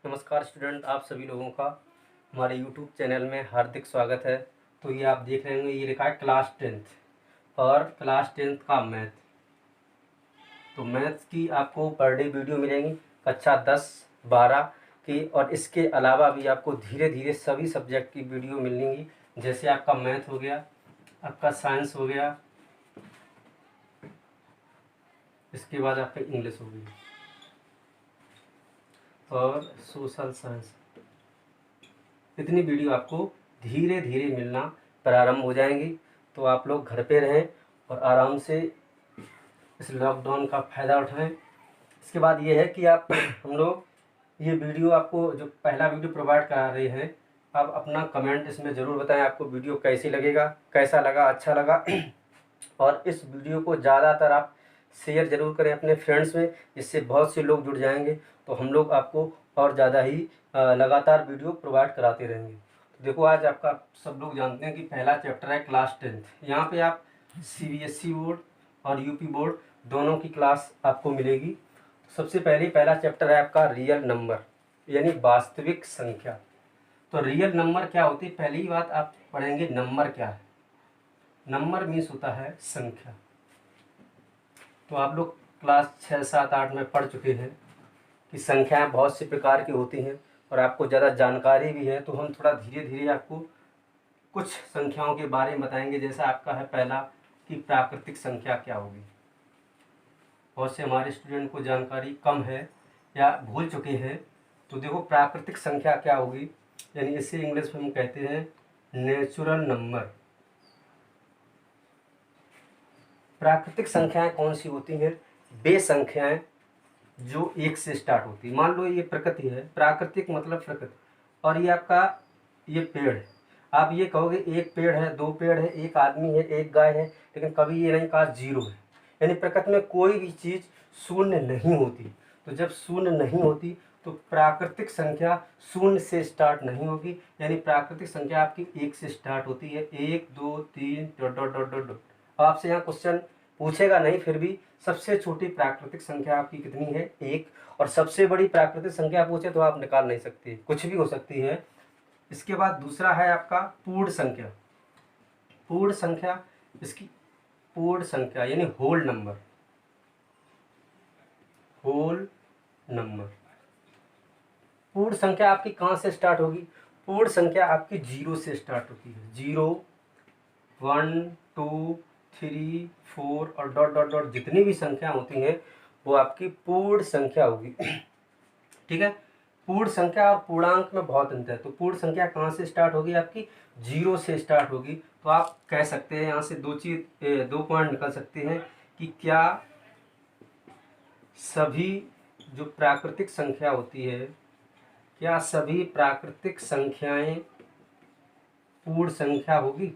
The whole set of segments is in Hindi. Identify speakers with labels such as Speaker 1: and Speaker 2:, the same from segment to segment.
Speaker 1: नमस्कार स्टूडेंट, आप सभी लोगों का हमारे यूट्यूब चैनल में हार्दिक स्वागत है। तो ये आप देख रहे होंगे, ये लिखा है क्लास 10th और क्लास 10th का मैथ। तो मैथ्स की आपको पर डे वीडियो मिलेंगी कक्षा 10, 12 की, और इसके अलावा भी आपको धीरे धीरे सभी सब्जेक्ट की वीडियो मिलेंगी। जैसे आपका मैथ हो गया, आपका साइंस हो गया, इसके बाद आपका इंग्लिश हो गई और सोशल साइंस। इतनी वीडियो आपको धीरे धीरे मिलना प्रारंभ हो जाएंगी। तो आप लोग घर पे रहें और आराम से इस लॉकडाउन का फ़ायदा उठाएं। इसके बाद ये है कि आप हम लोग ये वीडियो आपको जो पहला वीडियो प्रोवाइड करा रहे हैं, आप अपना कमेंट इसमें ज़रूर बताएं आपको वीडियो कैसी लगेगा, कैसा लगा, अच्छा लगा। और इस वीडियो को ज़्यादातर आप शेयर ज़रूर करें अपने फ्रेंड्स में, जिससे बहुत से लोग जुड़ जाएंगे। तो हम लोग आपको और ज़्यादा ही लगातार वीडियो प्रोवाइड कराते रहेंगे। तो देखो, आज आपका सब लोग जानते हैं कि पहला चैप्टर है क्लास 10th। यहाँ पे आप CBSE बोर्ड और यूपी बोर्ड दोनों की क्लास आपको मिलेगी। सबसे पहले पहला चैप्टर है आपका रियल नंबर, यानी वास्तविक संख्या। तो रियल नंबर क्या होती है, पहली बात आप पढ़ेंगे नंबर क्या है। नंबर मीन्स होता है संख्या। तो आप लोग क्लास 6, 7, 8 में पढ़ चुके हैं कि संख्याएं बहुत से प्रकार की होती हैं और आपको ज़्यादा जानकारी भी है। तो हम थोड़ा धीरे धीरे आपको कुछ संख्याओं के बारे में बताएंगे। जैसा आपका है पहला कि प्राकृतिक संख्या क्या होगी। बहुत से हमारे स्टूडेंट को जानकारी कम है या भूल चुके हैं। तो देखो, प्राकृतिक संख्या क्या होगी, यानी इसे इंग्लिश में हम कहते हैं नेचुरल नंबर। प्राकृतिक संख्याएं कौन सी होती हैं? वे संख्याएं जो एक से स्टार्ट होती है। मान लो ये प्रकृति है, प्राकृतिक मतलब प्रकृति, और ये आपका ये पेड़ है। आप ये कहोगे एक पेड़ है, दो पेड़ है, एक आदमी है, एक गाय है, लेकिन कभी ये नहीं कहा जीरो है। यानी प्रकृति में कोई भी चीज़ शून्य नहीं होती। तो जब शून्य नहीं होती तो प्राकृतिक संख्या शून्य से स्टार्ट नहीं होगी। यानी प्राकृतिक संख्या आपकी एक से स्टार्ट होती है, 1, 2, 3 dot dot dot dot dot. आपसे यहाँ क्वेश्चन पूछेगा नहीं, फिर भी सबसे छोटी प्राकृतिक संख्या आपकी कितनी है? 1। और सबसे बड़ी प्राकृतिक संख्या पूछे तो आप निकाल नहीं सकते, कुछ भी हो सकती है। इसके बाद दूसरा है आपका पूर्ण संख्या। पूर्ण संख्या, इसकी पूर्ण संख्या यानी होल नंबर। होल नंबर, पूर्ण संख्या आपकी कहाँ से स्टार्ट होगी? पूर्ण संख्या आपकी 0 से स्टार्ट होती है। 0, 1, 2, 3, 4 और डॉट डॉट डॉट जितनी भी संख्या होती हैं वो आपकी पूर्ण संख्या होगी। ठीक है। पूर्ण संख्या और पूर्णांक में बहुत अंतर है। तो पूर्ण संख्या कहाँ से स्टार्ट होगी? आपकी 0 से स्टार्ट होगी। तो आप कह सकते हैं यहाँ से दो पॉइंट निकल सकते हैं कि क्या सभी जो प्राकृतिक संख्या होती है, क्या सभी प्राकृतिक संख्याएं पूर्ण संख्या होगी?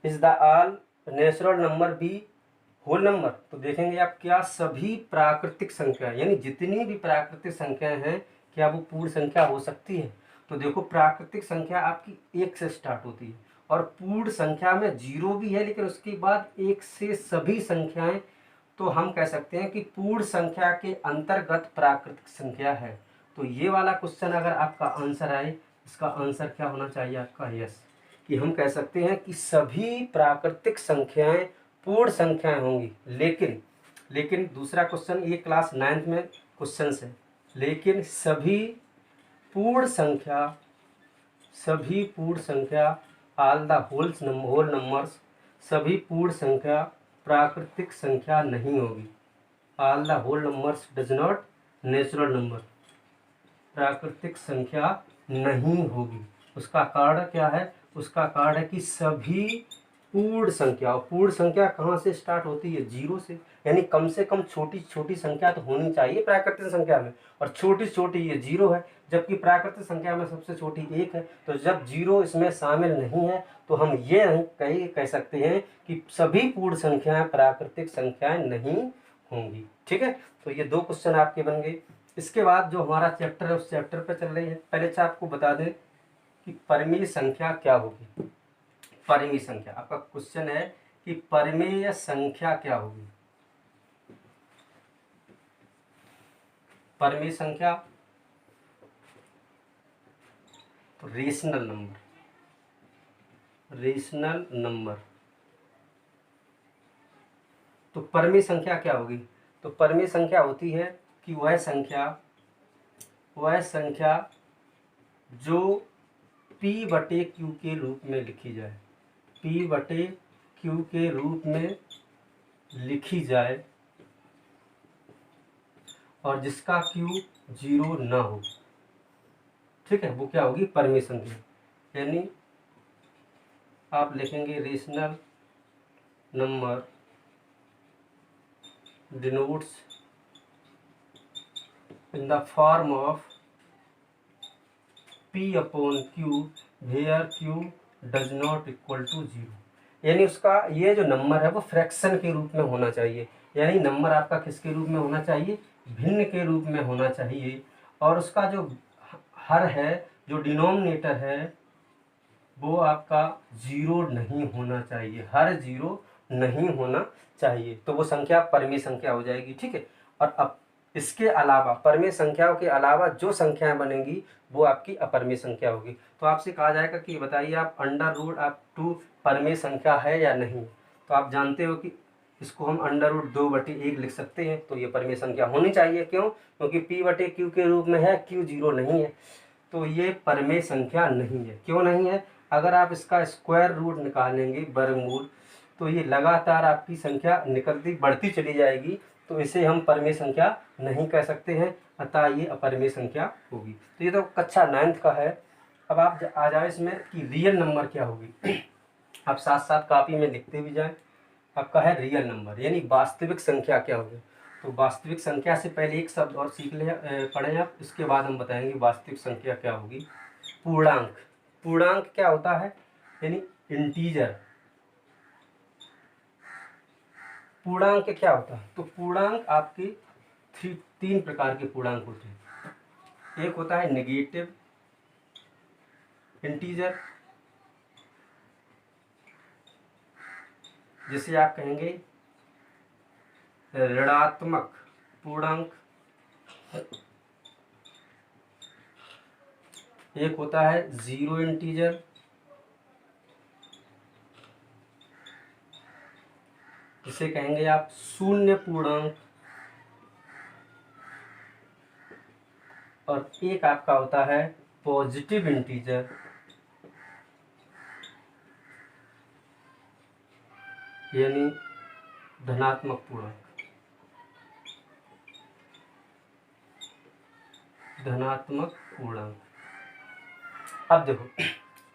Speaker 1: Is the all natural number be whole number? तो देखेंगे आप, क्या सभी प्राकृतिक संख्या यानी जितनी भी प्राकृतिक संख्याएं हैं, क्या वो पूर्ण संख्या हो सकती है? तो देखो, प्राकृतिक संख्या आपकी 1 से स्टार्ट होती है और पूर्ण संख्या में 0 भी है, लेकिन उसके बाद 1 से सभी संख्याएं। तो हम कह सकते हैं कि पूर्ण संख्या के अंतर्गत प्राकृतिक संख्या है। तो ये वाला क्वेश्चन अगर आपका आंसर आए, इसका आंसर क्या होना चाहिए आपका? यस। कि हम कह सकते हैं कि सभी प्राकृतिक संख्याएं पूर्ण संख्याएं होंगी। लेकिन दूसरा क्वेश्चन, ये क्लास 9th में क्वेश्चन है, लेकिन सभी पूर्ण संख्या ऑल द होल नंबर्स, सभी पूर्ण संख्या प्राकृतिक संख्या नहीं होगी। All the whole numbers does not natural number, प्राकृतिक संख्या नहीं होगी। उसका कारण क्या है? उसका कारण है कि सभी पूर्ण संख्या, और पूर्ण संख्या कहाँ से स्टार्ट होती है? 0 से। यानी कम से कम छोटी छोटी संख्या तो होनी चाहिए प्राकृतिक संख्या में, और छोटी छोटी ये 0 है, जबकि प्राकृतिक संख्या में सबसे छोटी 1 है। तो जब 0 इसमें शामिल नहीं है तो हम ये नहीं कह सकते हैं कि सभी पूर्ण संख्याएं प्राकृतिक संख्याएं नहीं होंगी। ठीक है। तो ये 2 क्वेश्चन आपके बन गए। इसके बाद जो हमारा चैप्टर है उस चैप्टर पर चल रही है। पहले अच्छा आपको बता दें कि परिमेय संख्या क्या होगी। परिमेय संख्या आपका क्वेश्चन है कि परिमेय संख्या क्या होगी। परमेय संख्या, तो रेशनल नंबर। तो परमेय संख्या क्या होगी? तो परमेय संख्या होती है कि वह संख्या जो P/Q के रूप में लिखी जाए, P/Q के रूप में लिखी जाए और जिसका Q 0 ना हो, ठीक है, वो क्या होगी? परमेय संख्या। यानी आप लिखेंगे rational number denotes in the form of P/Q where Q does not equal to 0। यानी उसका ये जो नंबर है वो फ्रैक्शन के रूप में होना चाहिए। यानी नंबर आपका किसके रूप में होना चाहिए? भिन्न के रूप में होना चाहिए। और उसका जो हर है, जो डिनोमिनेटर है, वो आपका 0 नहीं होना चाहिए, हर 0 नहीं होना चाहिए। तो वो संख्या परमेय संख्या हो जाएगी, ठीक है। और अब इसके अलावा, परमेय संख्याओं के अलावा जो संख्याएं बनेंगी वो आपकी अपरमेय संख्या होगी। तो आपसे कहा जाएगा कि बताइए आप √2 परमेय संख्या है या नहीं? तो आप जानते हो कि इसको हम √2/1 लिख सकते हैं। तो ये परमेय संख्या होनी चाहिए। क्यों? क्योंकि P/Q के रूप में है, Q 0 नहीं है, तो ये परमेय संख्या नहीं है। क्यों नहीं है? अगर आप इसका स्क्वायर रूट निकालेंगे, वर्गमूल, तो ये लगातार आपकी संख्या निकलती बढ़ती चली जाएगी। तो इसे हम परमेय संख्या नहीं कह सकते हैं, अतः ये अपरमेय संख्या होगी। तो ये तो कक्षा 9th का है। अब आप आ जाए इसमें कि रियल नंबर क्या होगी। आप साथ साथ कॉपी में लिखते भी जाएं। आपका है रियल नंबर, यानी वास्तविक संख्या क्या होगी। तो वास्तविक संख्या से पहले एक शब्द और सीख ले, पढ़ें आप, इसके बाद हम बताएंगे वास्तविक संख्या क्या होगी। पूर्णांक। पूर्णांक क्या होता है? यानी इंटीजर। पूर्णांक क्या होता है? तो पूर्णांक आपके 3 प्रकार के पूर्णांक होते हैं। एक होता है नेगेटिव इंटीजर, जिसे आप कहेंगे ऋणात्मक पूर्णांक। एक होता है जीरो इंटीजर, जिसे कहेंगे आप शून्य पूर्णांक। और एक आपका होता है पॉजिटिव इंटीजर, यानी धनात्मक पूर्णांक। धनात्मक पूर्णांक। अब देखो,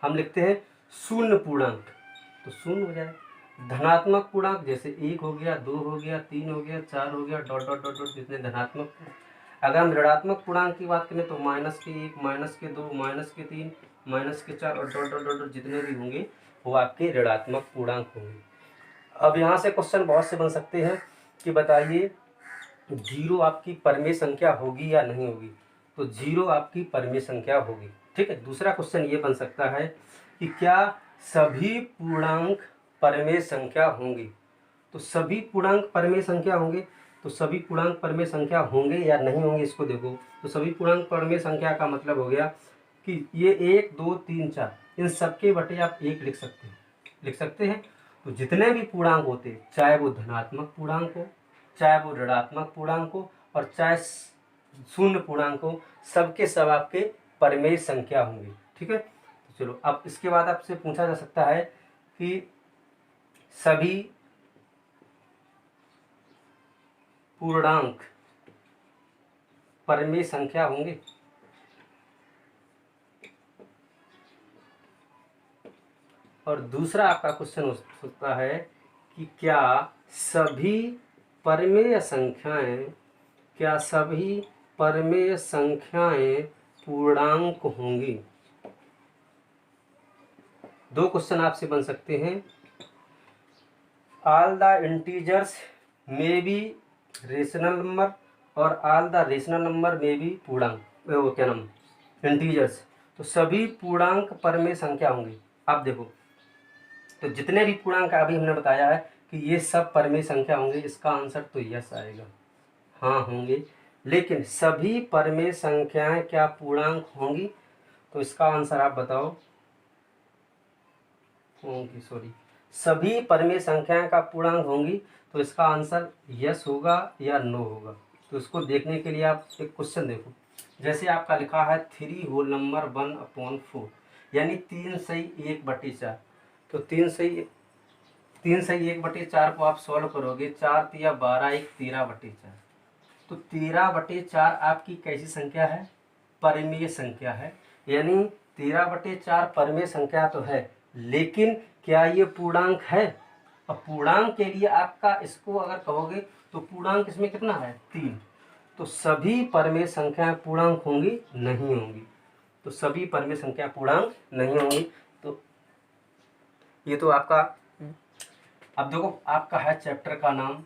Speaker 1: हम लिखते हैं शून्य पूर्णांक, तो शून्य हो जाए। धनात्मक पूर्णांक जैसे 1 हो गया, 2 हो गया, 3 हो गया, 4 हो गया, डॉट डॉट डॉट डॉट, जितने धनात्मक। अगर हम ऋणात्मक पूर्णांक की बात करें तो -1, -2, -3, -4 और डॉट डॉट डॉट जितने भी होंगे वो आपके ऋणात्मक पूर्णांक होंगे। अब यहाँ से क्वेश्चन बहुत से बन सकते हैं कि बताइए 0 आपकी परमेय संख्या होगी या नहीं होगी। तो 0 आपकी परमेय संख्या होगी, ठीक है। दूसरा क्वेश्चन ये बन सकता है कि क्या सभी पूर्णांक परमेय संख्या होंगे। तो सभी पूर्णांक परमेय संख्या होंगे, तो सभी पूर्णांक परमेय संख्या होंगे या नहीं होंगे, इसको देखो। तो सभी पूर्णांक परमेय संख्या का मतलब हो गया कि ये 1, 2, 3, 4 इन सबके बटे आप 1 लिख सकते हैं। तो जितने भी पूर्णांक होते, चाहे वो धनात्मक पूर्णांक हो, चाहे वो ऋणात्मक पूर्णांक हो, और चाहे शून्य पूर्णांक हो, सबके सब आपके परमेय संख्या होंगे, ठीक है। तो चलो, अब इसके बाद आपसे पूछा जा सकता है कि सभी पूर्णांक परमेय संख्या होंगे। और दूसरा आपका क्वेश्चन हो सकता है कि क्या सभी परमेय संख्याएं पूर्णांक होंगी। 2 क्वेश्चन आपसे बन सकते हैं। ऑल द इंटीजर्स में बी रेशनल नंबर और ऑल द रेशनल नंबर में बी पूर्णांक, वो क्या नाम, इंटीजर्स। तो सभी पूर्णांक परमेय संख्या होंगे। आप देखो, तो जितने भी पूर्णांक अभी हमने बताया है कि ये सब परमेय संख्या होंगे, इसका आंसर तो यस आएगा, हाँ होंगे। लेकिन सभी परमेय संख्याएं क्या पूर्णांक होंगी? तो इसका आंसर आप बताओ। होंगी, सॉरी, सभी परमेय संख्याएं का पूर्णांक होंगी, तो इसका आंसर यस होगा या नो होगा। तो इसको देखने के लिए आप एक क्वेश्चन देखो। जैसे आपका लिखा है 3 होल नंबर 1/4, यानी 3/1/4। तो 3/1/4 को आप सॉल्व करोगे, 4 तिया 12, 1 13/4। तो 13/4 आपकी कैसी संख्या है? परिमेय संख्या है। यानी 13/4 परिमेय संख्या तो है, लेकिन क्या ये पूर्णांक है? अब पूर्णांक के लिए आपका इसको अगर कहोगे तो पूर्णांक इसमें कितना है? 3। तो सभी परिमेय संख्याएं पूर्णांक होंगी? नहीं होंगी। तो सभी परिमेय संख्या पूर्णांक नहीं होंगी। तो ये तो आपका, अब देखो आपका है चैप्टर का नाम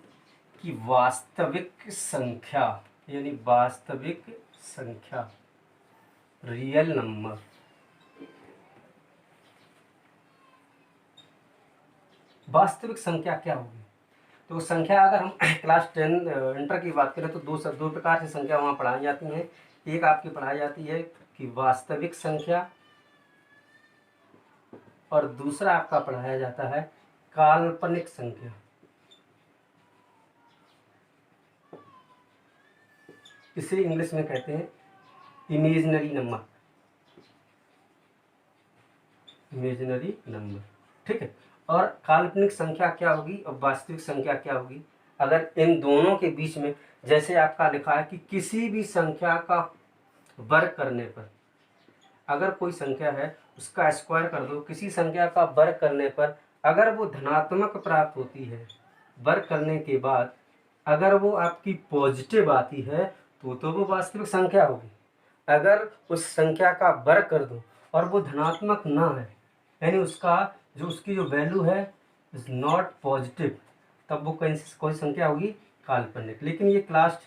Speaker 1: कि वास्तविक संख्या, यानी वास्तविक संख्या, रियल नंबर। वास्तविक संख्या क्या होगी? तो संख्या अगर हम क्लास 10 इंटर की बात करें तो दो प्रकार से संख्या वहाँ पढ़ाई जाती हैं। एक आपकी पढ़ाई जाती है कि वास्तविक संख्या, और दूसरा आपका पढ़ाया जाता है काल्पनिक संख्या। इसे इंग्लिश में कहते हैं इमेजिनरी नंबर। इमेजिनरी नंबर, ठीक है। और काल्पनिक संख्या क्या होगी और वास्तविक संख्या क्या होगी? अगर इन दोनों के बीच में, जैसे आपका लिखा है कि किसी भी संख्या का वर्ग करने पर, अगर कोई संख्या है उसका स्क्वायर कर दो, किसी संख्या का वर्ग करने पर अगर वो धनात्मक प्राप्त होती है, वर्ग करने के बाद अगर वो आपकी पॉजिटिव आती है तो वो वास्तविक संख्या होगी। अगर उस संख्या का वर्ग कर दो और वो धनात्मक ना है, यानी उसकी जो वैल्यू है इज नॉट पॉजिटिव, तब वो कोई संख्या होगी? काल्पनिक। लेकिन ये क्लास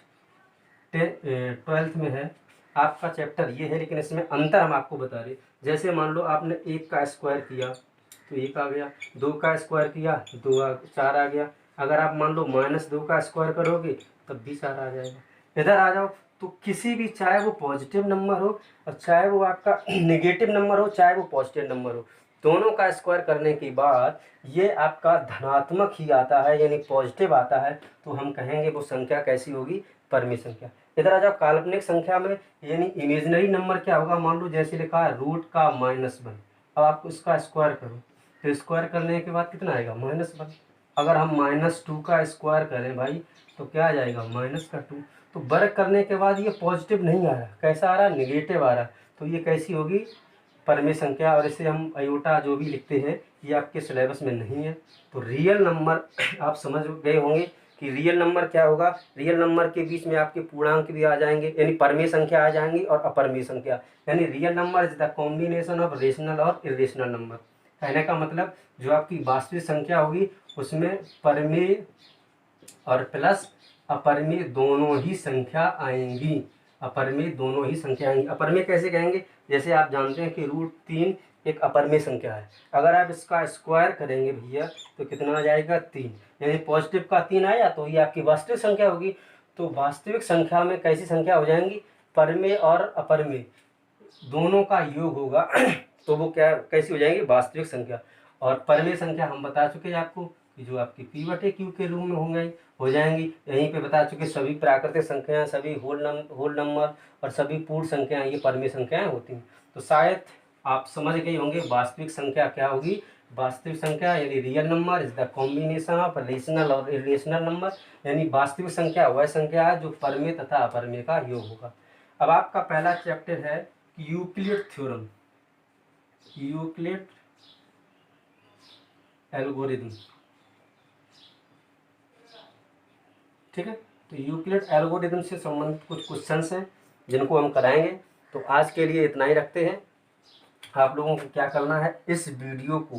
Speaker 1: 12th में है, आपका चैप्टर ये है, लेकिन इसमें अंतर हम आपको बता रहे। जैसे मान लो आपने 1 का स्क्वायर किया तो 1 आ गया, 2 का स्क्वायर किया 4 आ गया। अगर आप मान लो -2 का स्क्वायर करोगे तब भी 4 आ जाएगा। इधर आ जाओ, तो किसी भी, चाहे वो पॉजिटिव नंबर हो और चाहे वो आपका नेगेटिव नंबर हो, चाहे वो पॉजिटिव नंबर हो, दोनों का स्क्वायर करने के बाद ये आपका धनात्मक ही आता है, यानी पॉजिटिव आता है, तो हम कहेंगे वो संख्या कैसी होगी? परिमेय संख्या। इधर आ जाओ काल्पनिक संख्या में, यानी इमेजिनरी नंबर क्या होगा? मान लो जैसे लिखा है √(-1). अब आप इसका स्क्वायर करो, तो स्क्वायर करने के बाद कितना आएगा? -1। अगर हम -2 का स्क्वायर करें भाई तो क्या आ जाएगा? -2। तो वर्ग करने के बाद ये पॉजिटिव नहीं आ रहा, कैसा आ रहा? नेगेटिव आ रहा। तो ये कैसी होगी? परिमेय संख्या। और इसे हम अयोटा जो भी लिखते हैं, ये आपके सिलेबस में नहीं है। तो रियल नंबर आप समझ गए होंगे कि रियल नंबर क्या होगा। रियल नंबर के बीच में आपके पूर्णांक भी आ जाएंगे, यानी परिमेय संख्या आ जाएंगी और अपरिमेय संख्या। यानी real number is the combination of rational और इरेशनल नंबर। कहने का मतलब जो आपकी वास्तविक संख्या होगी उसमें परिमेय और प्लस अपरिमेय दोनों ही संख्या आएंगी। अपरिमेय दोनों ही संख्या आएंगी। अपरिमेय कैसे कहेंगे? जैसे आप जानते हैं कि √3 एक अपरिमेय संख्या है। अगर आप इसका स्क्वायर करेंगे भैया तो कितना आ जाएगा? 3। यानी पॉजिटिव का 3 आया तो ये आपकी वास्तविक संख्या होगी। तो वास्तविक संख्या में कैसी संख्या हो जाएंगी? परिमेय और अपरिमेय दोनों का योग होगा तो वो क्या, कैसी हो जाएंगी? वास्तविक संख्या। और परिमेय संख्या हम बता चुके हैं आपको कि जो आपकी P/Q के रूप में हो जाएंगी। यहीं पे बता चुके सभी प्राकृतिक संख्याएं, सभी होल नंबर और सभी पूर्ण संख्याएं ये परिमेय संख्याएं होती हैं। तो शायद आप समझ गए होंगे वास्तविक संख्या क्या होगी। वास्तविक संख्या यानी real number is the combination of rational और इरेशनल नंबर। यानी वास्तविक संख्या वह संख्या है जो परिमेय तथा अपरिमेय का योग होगा। अब आपका पहला चैप्टर है यूक्लिड थ्योरम, यूक्लिड एल्गोरिथम, ठीक है। तो यूक्लिड एल्गोरिथम से संबंधित कुछ क्वेश्चंस हैं जिनको हम कराएंगे। तो आज के लिए इतना ही रखते हैं। आप लोगों को क्या करना है, इस वीडियो को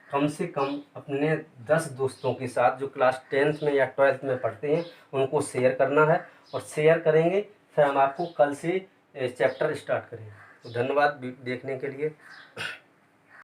Speaker 1: कम से कम अपने 10 दोस्तों के साथ जो क्लास 10th में या 12th में पढ़ते हैं उनको शेयर करना है, और शेयर करेंगे फिर हम आपको कल से चैप्टर स्टार्ट करेंगे। तो धन्यवाद देखने के लिए।